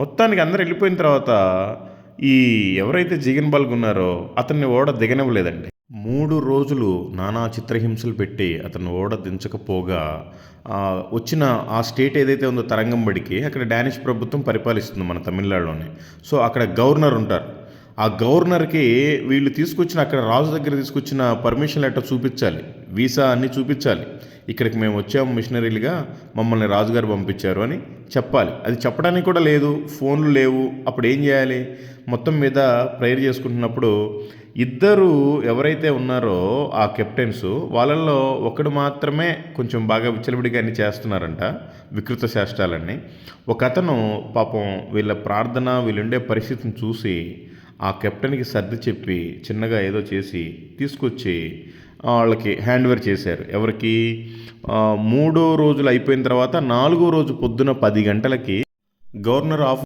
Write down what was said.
మొత్తానికి అందరూ వెళ్ళిపోయిన తర్వాత ఈ ఎవరైతే జీగన్ బాల్గ్ ఉన్నారో అతన్ని ఓడ దిగనివ్వలేదండి. 3 రోజులు నానా చిత్రహింసలు పెట్టి అతన్ని ఓడ దించకపోగా వచ్చిన ఆ స్టేట్ ఏదైతే ఉందో తరంగంబడికి అక్కడ డానిష్ ప్రభుత్వం పరిపాలిస్తుంది మన తమిళనాడులోనే. సో, అక్కడ గవర్నర్ ఉంటారు. ఆ గవర్నర్‌కి వీళ్ళు తీసుకొచ్చిన అక్కడ రాజు దగ్గర తీసుకొచ్చిన పర్మిషన్ లెటర్ చూపిచ్చాలి. వీసా అన్నీ చూపిచ్చాలి. ఇక్కడికి మేము వచ్చాము మిషనరీలుగా, మమ్మల్ని రాజుగారు పంపించారు అని చెప్పాలి. అది చెప్పడానికి కూడా లేదు. ఫోన్‌లు లేవు. అప్పుడేం జేయాలి? మొత్తం మీద ప్రేయర్ చేసుకుంటున్నప్పుడు ఇద్దరు ఎవరైతే ఉన్నారో ఆ కెప్టెన్స్ వాళ్ళల్లో ఒకడు మాత్రమే కొంచెం బాగా విచ్చలవిడిగా అన్ని చేస్తున్నారంట, వికృత చేష్టాలన్నీ. ఒకతను పాపం వీళ్ళ ప్రార్థన వీళ్ళుండే పరిస్థితిని చూసి ఆ కెప్టెన్కి సర్ది చెప్పి చిన్నగా ఏదో చేసి తీసుకొచ్చి వాళ్ళకి హ్యాండ్ ఓవర్ చేశారు. ఎవరికి? మూడో రోజులు అయిపోయిన తర్వాత నాలుగో రోజు పొద్దున 10 గంటలకి గవర్నర్ ఆఫ్